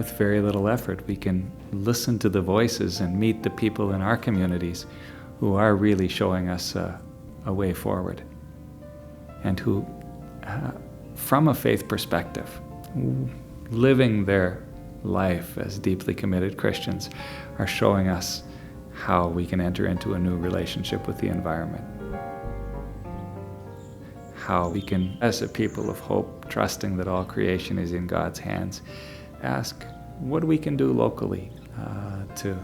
with very little effort, we can listen to the voices and meet the people in our communities who are really showing us a way forward, and who, from a faith perspective, living their life as deeply committed Christians, are showing us how we can enter into a new relationship with the environment. How we can, as a people of hope, trusting that all creation is in God's hands, ask what we can do locally to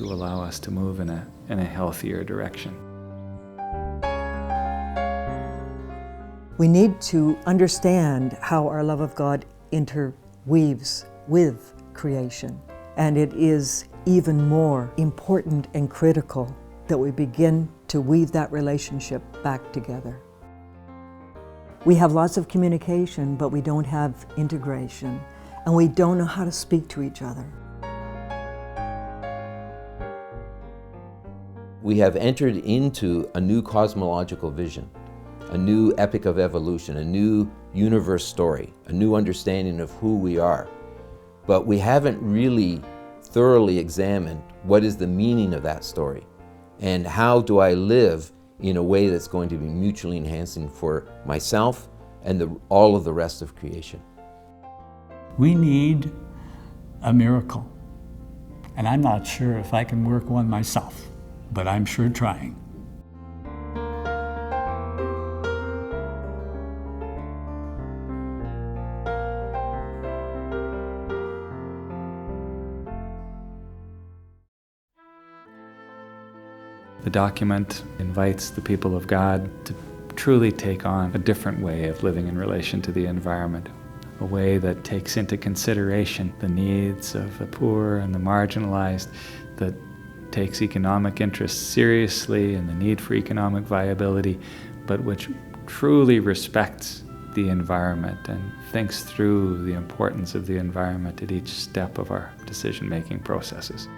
allow us to move in a healthier direction. We need to understand how our love of God interweaves with creation. And it is even more important and critical that we begin to weave that relationship back together. We have lots of communication, but we don't have integration, and we don't know how to speak to each other. We have entered into a new cosmological vision, a new epic of evolution, a new universe story, a new understanding of who we are. But we haven't really thoroughly examined what is the meaning of that story, and how do I live in a way that's going to be mutually enhancing for myself and all of the rest of creation. We need a miracle, and I'm not sure if I can work one myself, but I'm sure trying. The document invites the people of God to truly take on a different way of living in relation to the environment, a way that takes into consideration the needs of the poor and the marginalized, that takes economic interests seriously and the need for economic viability, but which truly respects the environment and thinks through the importance of the environment at each step of our decision-making processes.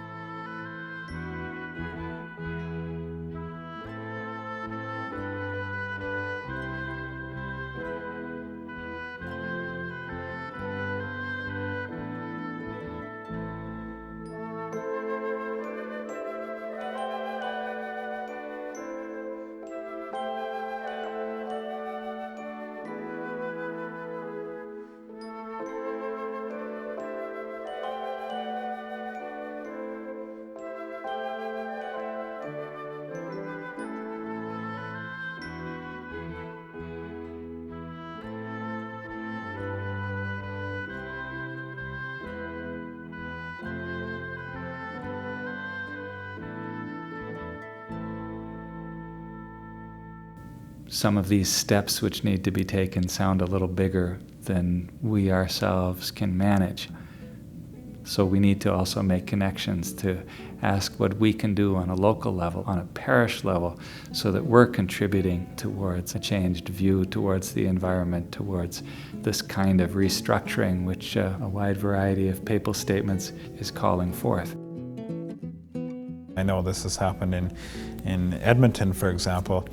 Some of these steps which need to be taken sound a little bigger than we ourselves can manage. So we need to also make connections to ask what we can do on a local level, on a parish level, so that we're contributing towards a changed view towards the environment, towards this kind of restructuring which a wide variety of papal statements is calling forth. I know this has happened in Edmonton, for example.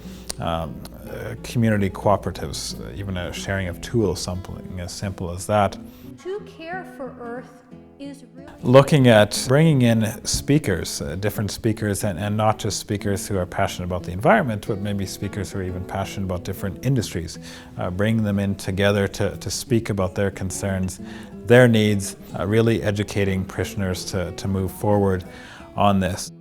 Community cooperatives, even a sharing of tools, something as simple as that. To care for Earth is really looking at bringing in speakers, different speakers, and not just speakers who are passionate about the environment, but maybe speakers who are even passionate about different industries, bringing them in together to speak about their concerns, their needs, really educating parishioners to move forward on this.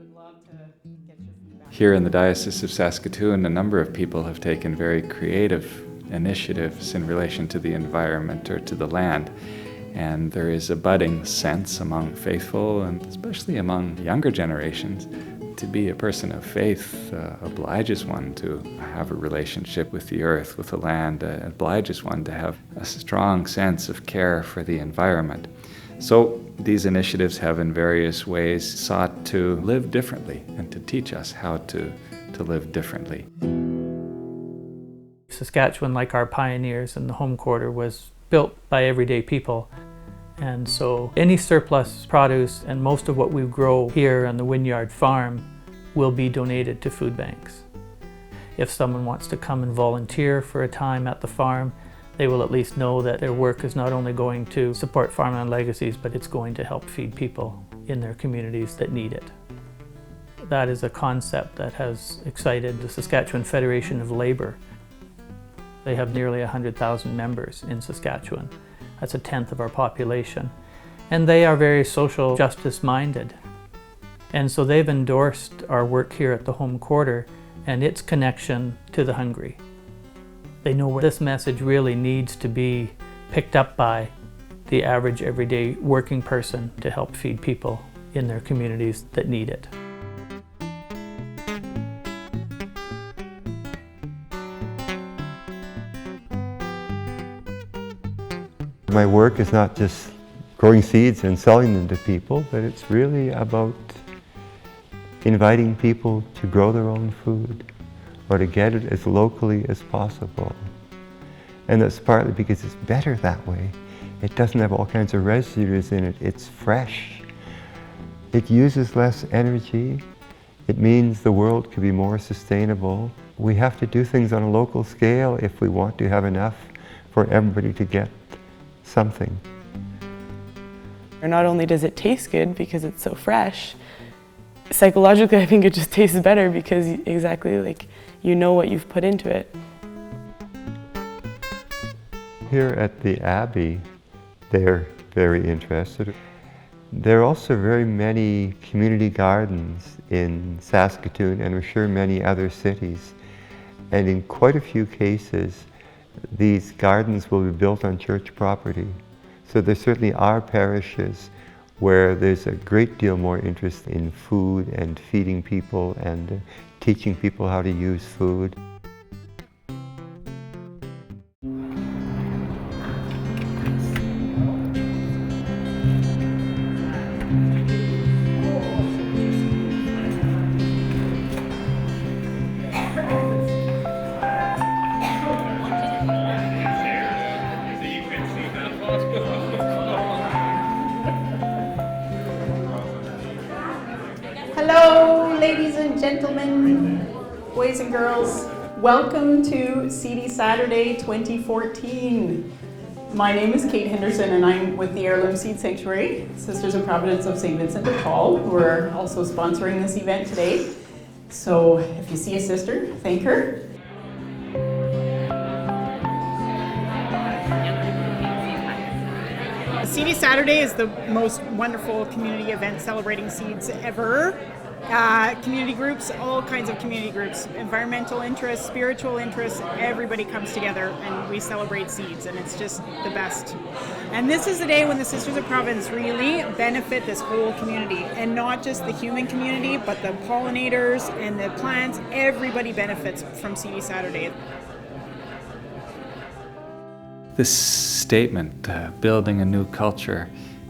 Here in the Diocese of Saskatoon, a number of people have taken very creative initiatives in relation to the environment or to the land. And there is a budding sense among faithful, and especially among younger generations, to be a person of faith obliges one to have a relationship with the earth, with the land, obliges one to have a strong sense of care for the environment. So these initiatives have in various ways sought to live differently and to teach us how to live differently. Saskatchewan, like our pioneers in the home quarter, was built by everyday people. And so any surplus produce and most of what we grow here on the Wynyard farm will be donated to food banks. If someone wants to come and volunteer for a time at the farm, They will at least know that their work is not only going to support Farmland Legacies, but it's going to help feed people in their communities that need it. That is a concept that has excited the Saskatchewan Federation of Labour. They have nearly 100,000 members in Saskatchewan. That's a tenth of our population. And they are very social justice minded. And so they've endorsed our work here at the Home Quarter and its connection to the hungry. They know where this message really needs to be picked up by the average everyday working person to help feed people in their communities that need it. My work is not just growing seeds and selling them to people, but it's really about inviting people to grow their own food or to get it as locally as possible. And that's partly because it's better that way. It doesn't have all kinds of residues in it. It's fresh. It uses less energy. It means the world could be more sustainable. We have to do things on a local scale if we want to have enough for everybody to get something. Not only does it taste good because it's so fresh, psychologically I think it just tastes better because exactly like you know what you've put into it. Here at the Abbey, they're very interested. There are also very many community gardens in Saskatoon and I'm sure many other cities. And in quite a few cases, these gardens will be built on church property. So there certainly are parishes where there's a great deal more interest in food and feeding people and teaching people how to use food. Hello, ladies and gentlemen, boys and girls. Welcome to CD Saturday 2014. My name is Kate Henderson and I'm with the Heirloom Seed Sanctuary, Sisters of Providence of St. Vincent de Paul, who are also sponsoring this event today. So if you see a sister, thank her. CD Saturday is the most wonderful community event celebrating seeds ever. Community groups, all kinds of community groups, environmental interests, spiritual interests, everybody comes together and we celebrate seeds and it's just the best. And this is the day when the Sisters of Providence really benefit this whole community and not just the human community, but the pollinators and the plants, everybody benefits from CD Saturday. This statement, building a new culture,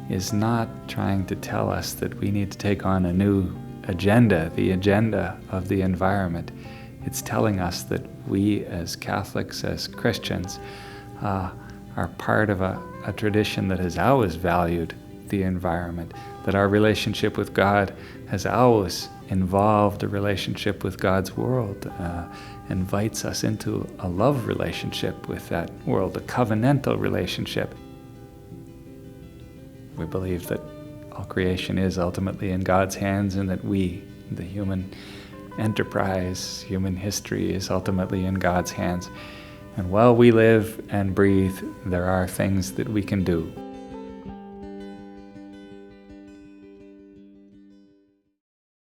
is not trying to tell us that we need to take on a new agenda, the agenda of the environment. It's telling us that we as Catholics, as Christians, are part of a tradition that has always valued the environment, that our relationship with God has always involved a relationship with God's world, invites us into a love relationship with that world, a covenantal relationship. We believe that all creation is ultimately in God's hands and that we, the human enterprise, human history, is ultimately in God's hands. And while we live and breathe, there are things that we can do